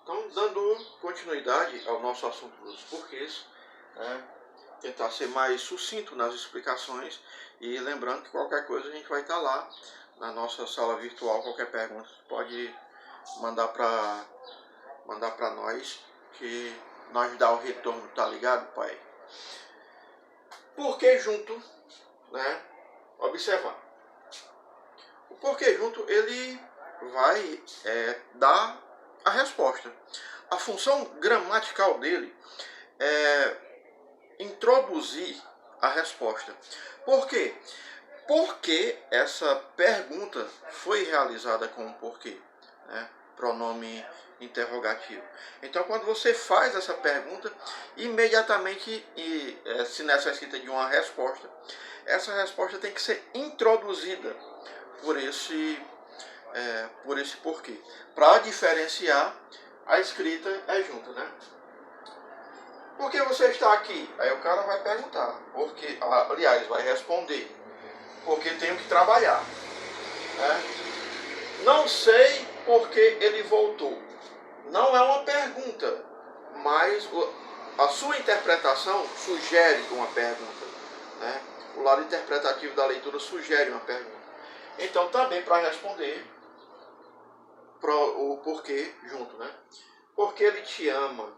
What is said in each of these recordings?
Então, dando continuidade ao nosso assunto dos porquês, tentar ser mais sucinto nas explicações e lembrando que qualquer coisa a gente vai estar lá na nossa sala virtual. Qualquer pergunta pode mandar para nós que nós dá o retorno, tá ligado, pai? Porquê junto, né? Observar. O porquê junto ele vai dar a resposta. A função gramatical dele é introduzir a resposta. Por quê? Porque essa pergunta foi realizada com um porquê, né? Pronome interrogativo. Então, quando você faz essa pergunta, imediatamente, se necessita de uma resposta, essa resposta tem que ser introduzida por esse porquê. Para diferenciar, a escrita é junta, né? Por que você está aqui? Aí o cara vai perguntar. Porque, aliás, vai responder. Porque tenho que trabalhar. Né? Não sei porque ele voltou. Não é uma pergunta, mas a sua interpretação sugere uma pergunta. Né? O lado interpretativo da leitura sugere uma pergunta. Então, também para responder o porquê junto, né? Porque ele te ama.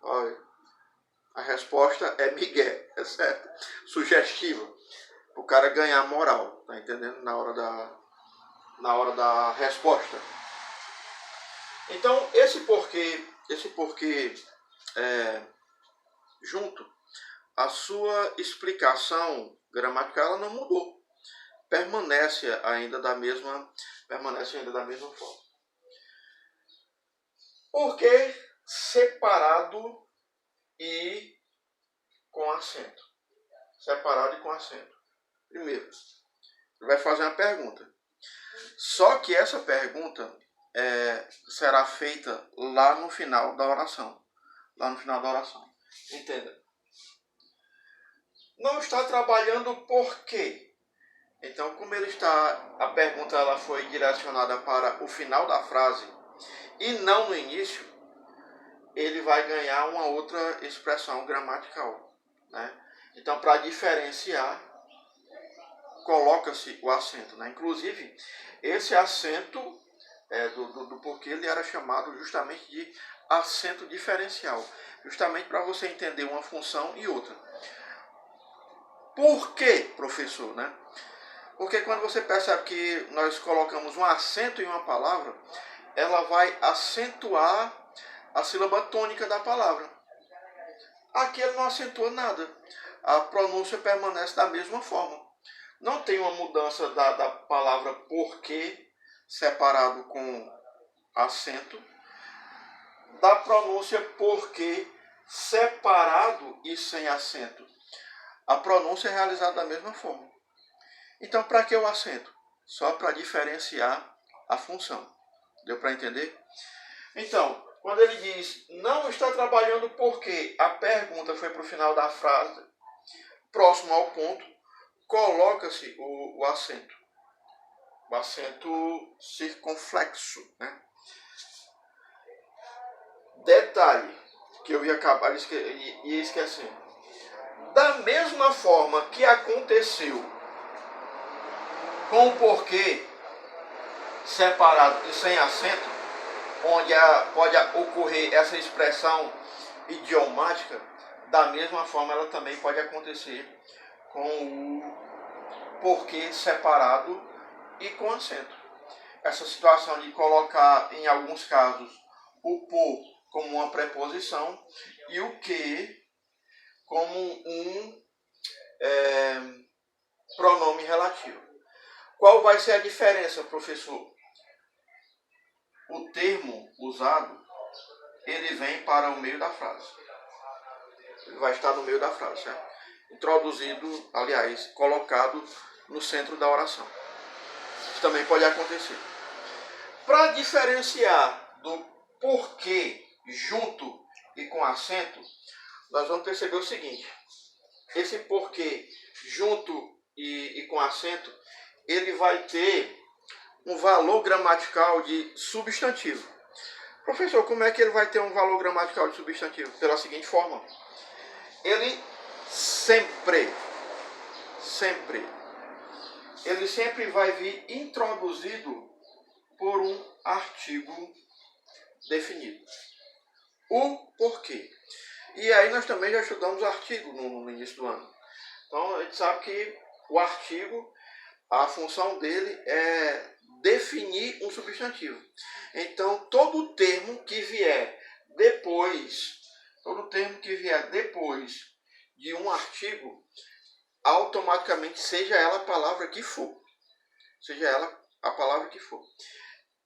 Olha, a resposta é migué, é certo? Sugestiva. O cara ganhar moral, tá entendendo? Na hora da resposta. Então, esse porquê junto, a sua explicação gramatical ela não mudou. Permanece ainda da mesma forma. Porquê separado e com acento? Separado e com acento. Primeiro, ele vai fazer uma pergunta. Só que essa pergunta será feita lá no final da oração. Entenda. Não está trabalhando por quê? Então, como a pergunta ela foi direcionada para o final da frase e não no início, ele vai ganhar uma outra expressão gramatical. Né? Então, para diferenciar, coloca-se o acento. Né? Inclusive, esse acento do porquê ele era chamado justamente de acento diferencial. Justamente para você entender uma função e outra. Por quê, professor? Né? Porque quando você percebe que nós colocamos um acento em uma palavra, ela vai acentuar a sílaba tônica da palavra. Aqui ele não acentua nada. A pronúncia permanece da mesma forma. Não tem uma mudança da palavra porquê separado com acento, da pronúncia porquê separado e sem acento. A pronúncia é realizada da mesma forma. Então, para que o acento? Só para diferenciar a função. Deu para entender? Então, quando ele diz não está trabalhando porque a pergunta foi para o final da frase, próximo ao ponto, coloca-se o acento. O acento circunflexo. Né? Detalhe que eu ia acabar esquecendo. Da mesma forma que aconteceu com o porquê separado e sem acento, onde pode ocorrer essa expressão idiomática, da mesma forma ela também pode acontecer com o porquê separado e com acento. Essa situação de colocar, em alguns casos, o por como uma preposição e o que como um pronome relativo. Qual vai ser a diferença, professor? O termo usado, ele vem para o meio da frase. Ele vai estar no meio da frase, certo? Introduzido, aliás, colocado no centro da oração. Isso também pode acontecer. Para diferenciar do porquê junto e com acento, nós vamos perceber o seguinte. Esse porquê junto e com acento, ele vai ter um valor gramatical de substantivo. Professor, como é que ele vai ter um valor gramatical de substantivo? Pela seguinte forma. Ele sempre vai vir introduzido por um artigo definido. O porquê. E aí nós também já estudamos artigo no início do ano. Então a gente sabe que o artigo, a função dele é definir um substantivo. Então todo termo que vier depois de um artigo, automaticamente, seja ela a palavra que for,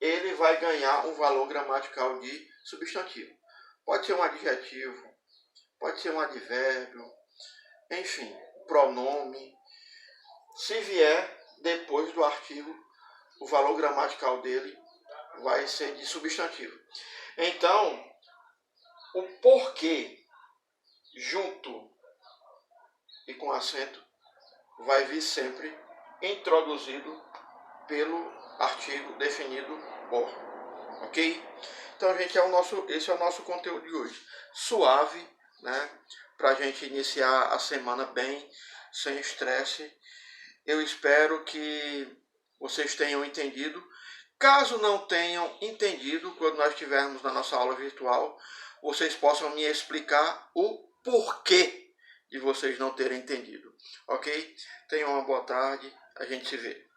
ele vai ganhar um valor gramatical de substantivo. Pode ser um adjetivo, pode ser um advérbio, enfim, pronome. Se vier depois do artigo, o valor gramatical dele vai ser de substantivo. Então, o porquê junto e com acento vai vir sempre introduzido pelo artigo definido por. Ok? Então, gente, esse é o nosso conteúdo de hoje. Suave, né? Para a gente iniciar a semana bem, sem estresse. Eu espero que vocês tenham entendido. Caso não tenham entendido, quando nós estivermos na nossa aula virtual, vocês possam me explicar o porquê de vocês não terem entendido. Ok? Tenham uma boa tarde. A gente se vê.